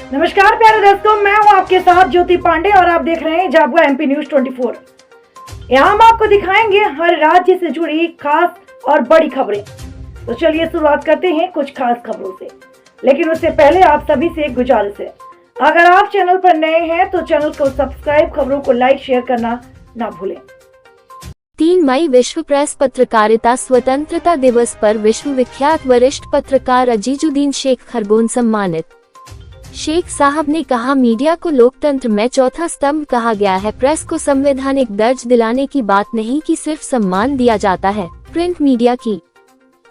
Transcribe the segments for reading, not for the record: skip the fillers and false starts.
नमस्कार प्यारे दोस्तों, मैं हूं आपके साथ ज्योति पांडे और आप देख रहे हैं झाबुआ एमपी न्यूज 24। यहाँ हम आपको दिखाएंगे हर राज्य से जुड़ी खास और बड़ी खबरें। तो चलिए शुरुआत करते हैं कुछ खास खबरों से, लेकिन उससे पहले आप सभी से एक गुजारिश है, अगर आप चैनल पर नए हैं तो चैनल को सब्सक्राइब, खबरों को लाइक शेयर करना ना भूलें। 3 मई विश्व प्रेस पत्रकारिता स्वतंत्रता दिवस पर विश्व विख्यात वरिष्ठ पत्रकार अजीजुद्दीन शेख खरगोन सम्मानित। शेख साहब ने कहा, मीडिया को लोकतंत्र में चौथा स्तंभ कहा गया है। प्रेस को संवैधानिक दर्ज दिलाने की बात नहीं कि सिर्फ सम्मान दिया जाता है। प्रिंट मीडिया की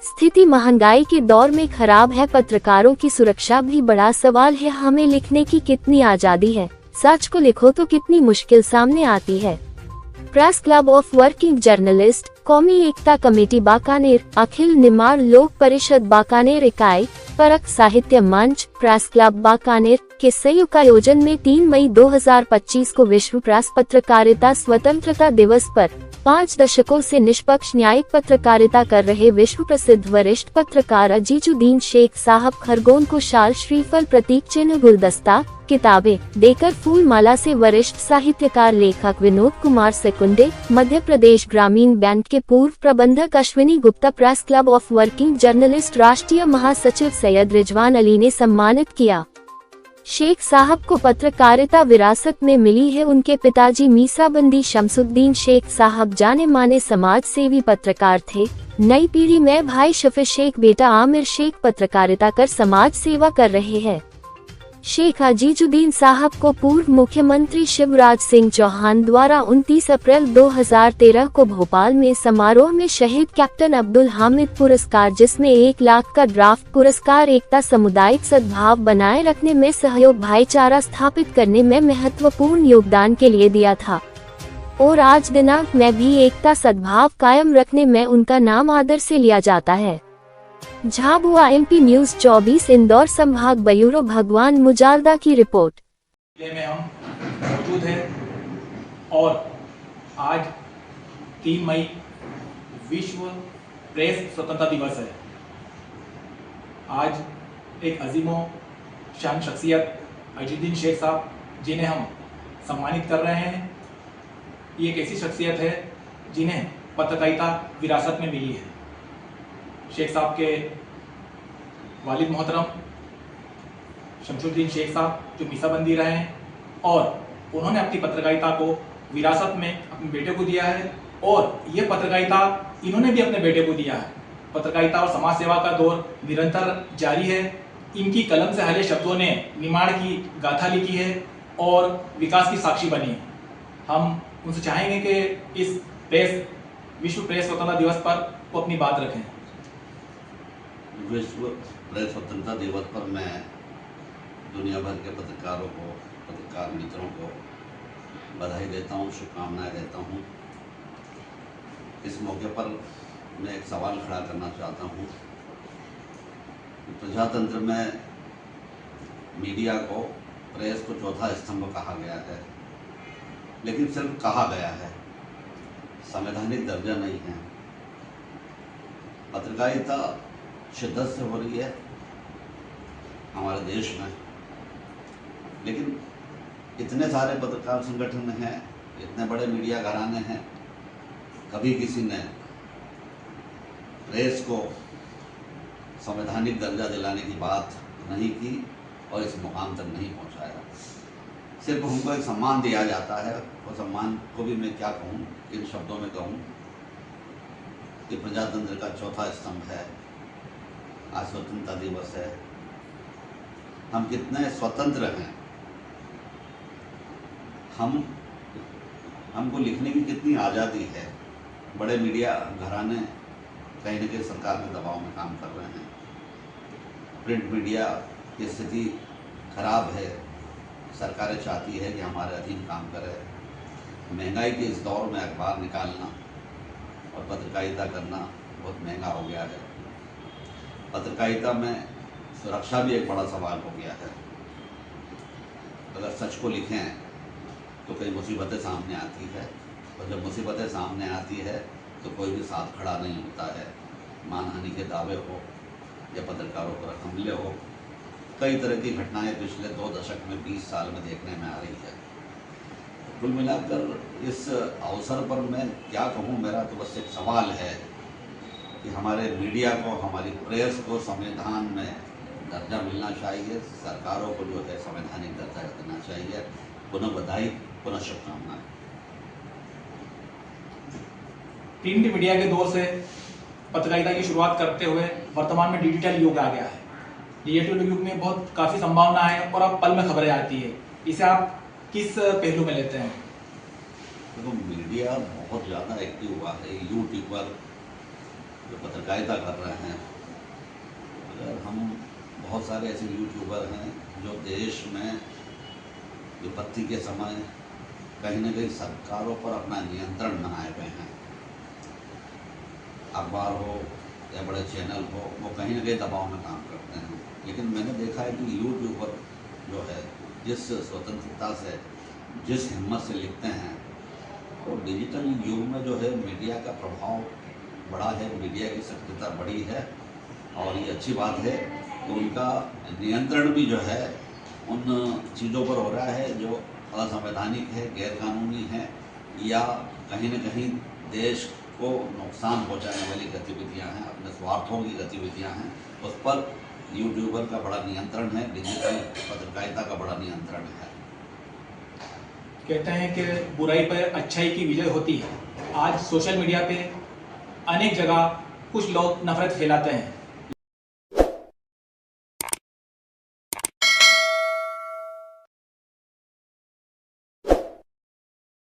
स्थिति महंगाई के दौर में खराब है। पत्रकारों की सुरक्षा भी बड़ा सवाल है। हमें लिखने की कितनी आजादी है, सच को लिखो तो कितनी मुश्किल सामने आती है। Press club of working journalist, कौमी एकता कमेटी बाकानेर, अखिल निमाड़ लोक परिषद बाकानेर इकाई, परख साहित्य मंच, प्रेस क्लब बाकानेर के संयुक्त आयोजन में 3 मई 2025 को विश्व प्रेस पत्रकारिता स्वतंत्रता दिवस पर 5 दशकों से निष्पक्ष न्यायिक पत्रकारिता कर रहे विश्व प्रसिद्ध वरिष्ठ पत्रकार अजीजुद्दीन शेख साहब खरगोन को शाल, श्रीफल, प्रतीक चिन्ह, गुलदस्ता, किताबें देकर फूल माला से वरिष्ठ साहित्यकार लेखक विनोद कुमार सेकुंडे, मध्य प्रदेश ग्रामीण बैंक के पूर्व प्रबंधक Ashwini Gupta, press club of working journalist राष्ट्रीय महासचिव सैयद रिजवान अली ने सम्मानित किया। शेख साहब को पत्रकारिता विरासत में मिली है। उनके पिताजी मीसाबंदी शमसुद्दीन शेख साहब जाने माने समाज सेवी पत्रकार थे। नई पीढ़ी में भाई शफी शेख, बेटा आमिर शेख पत्रकारिता कर समाज सेवा कर रहे हैं। शेख अजीजुद्दीन साहब को पूर्व मुख्यमंत्री शिवराज सिंह चौहान द्वारा 29 अप्रैल 2013 को भोपाल में समारोह में शहीद कैप्टन अब्दुल हामिद पुरस्कार, जिसमें 1 लाख का ड्राफ्ट पुरस्कार, एकता, सामुदायिक सद्भाव बनाए रखने में सहयोग, भाईचारा स्थापित करने में महत्वपूर्ण योगदान के लिए दिया था और आज दिनांक में भी एकता सद्भाव कायम रखने में उनका नाम आदर से लिया जाता है। झाबुआ एमपी न्यूज 24 इंदौर संभाग ब्यूरो भगवान मुजालदा की रिपोर्ट। में हम मौजूद हैं और आज 3 मई विश्व प्रेस स्वतंत्रता दिवस है। आज एक अजीमो शान शख्सियत अजीजुद्दीन शेख साहब, जिन्हें हम सम्मानित कर रहे हैं, ये एक ऐसी शख्सियत है जिन्हें पत्रकारिता विरासत में मिली है। शेख साहब के वालिद मोहतरम शमसुद्दीन शेख साहब जो मीसाबंदी रहे हैं और उन्होंने अपनी पत्रकारिता को विरासत में अपने बेटे को दिया है और ये पत्रकारिता इन्होंने भी अपने बेटे को दिया है। पत्रकारिता और समाज सेवा का दौर निरंतर जारी है। इनकी कलम से हले शब्दों ने निमाड़ की गाथा लिखी है और विकास की साक्षी बनी है। हम उनसे चाहेंगे कि इस विश्व प्रेस स्वतंत्रता दिवस पर वो अपनी बात रखें। विश्व प्रेस स्वतंत्रता दिवस पर मैं दुनिया भर के पत्रकारों को, पत्रकार मित्रों को बधाई देता हूँ, शुभकामनाएं देता हूँ। इस मौके पर मैं एक सवाल खड़ा करना चाहता हूँ। प्रजातंत्र में मीडिया को, प्रेस को चौथा स्तंभ कहा गया है, लेकिन सिर्फ कहा गया है, संवैधानिक दर्जा नहीं है। पत्रकारिता शिद्दत से हो रही है हमारे देश में, लेकिन इतने सारे पत्रकार संगठन हैं, इतने बड़े मीडिया घराने हैं, कभी किसी ने प्रेस को संवैधानिक दर्जा दिलाने की बात नहीं की और इस मुकाम तक नहीं पहुंचाया। सिर्फ हमको एक सम्मान दिया जाता है और सम्मान को भी मैं क्या कहूँ, इन शब्दों में कहूँ कि प्रजातंत्र का चौथा स्तंभ है। आज स्वतंत्रता दिवस है, हम कितने स्वतंत्र हैं, हमको लिखने की कितनी आज़ादी है। बड़े मीडिया घराने कहीं न कहीं सरकार के दबाव में काम कर रहे हैं। प्रिंट मीडिया की स्थिति खराब है, सरकारें चाहती है कि हमारे अधीन काम करे। महंगाई के इस दौर में अखबार निकालना और पत्रकारिता करना बहुत महंगा हो गया है। पत्रकारिता में सुरक्षा भी एक बड़ा सवाल हो गया है। अगर सच को लिखें तो कई मुसीबतें सामने आती है और जब मुसीबतें सामने आती है तो कोई भी साथ खड़ा नहीं होता है। मानहानि के दावे हो या पत्रकारों पर हमले हो कई तरह की घटनाएं पिछले 2 दशक में 20 साल में देखने में आ रही है। कुल मिलाकर इस अवसर पर मैं क्या कहूँ, मेरा तो बस एक सवाल है कि हमारे मीडिया को, हमारी प्रेस को संविधान में दर्जा मिलना चाहिए, सरकारों को जो है संवैधानिक दर्जा देना चाहिए। पुनः बधाई, पुनः शुभकामनाएं। प्रिंट मीडिया के दौर से पत्रकारिता की शुरुआत करते हुए वर्तमान में डिजिटल युग आ गया है। डिजिटल युग में बहुत काफ़ी संभावना है और अब पल में खबरें आती है। इसे आप किस पहलू में लेते हैं? देखो, मीडिया बहुत ज़्यादा एक्टिव हुआ है। यूट्यूबर जो पत्रकारिता कर रहे हैं, अगर हम बहुत सारे ऐसे यूट्यूबर हैं जो देश में विपत्ति के समय कहीं न कहीं सरकारों पर अपना नियंत्रण बनाए हुए हैं। अखबार हो या बड़े चैनल हो, वो कहीं न कहीं दबाव में काम करते हैं। लेकिन मैंने देखा है कि यूट्यूबर जो है जिस स्वतंत्रता से, जिस हिम्मत से लिखते हैं, तो डिजिटल युग में जो है मीडिया का प्रभाव बड़ा है, मीडिया की सक्रियता बड़ी है और ये अच्छी बात है कि उनका नियंत्रण भी जो है उन चीज़ों पर हो रहा है जो असंवैधानिक है, गैरकानूनी है या कहीं न कहीं देश को नुकसान पहुंचाने वाली गतिविधियां हैं, अपने स्वार्थों की गतिविधियां हैं। उस पर यूट्यूबर का बड़ा नियंत्रण है, डिजिटल पत्रकारिता का बड़ा नियंत्रण है। कहते हैं कि बुराई पर अच्छाई की विजय होती है। आज सोशल मीडिया पे अनेक जगह कुछ लोग नफरत फैलाते हैं।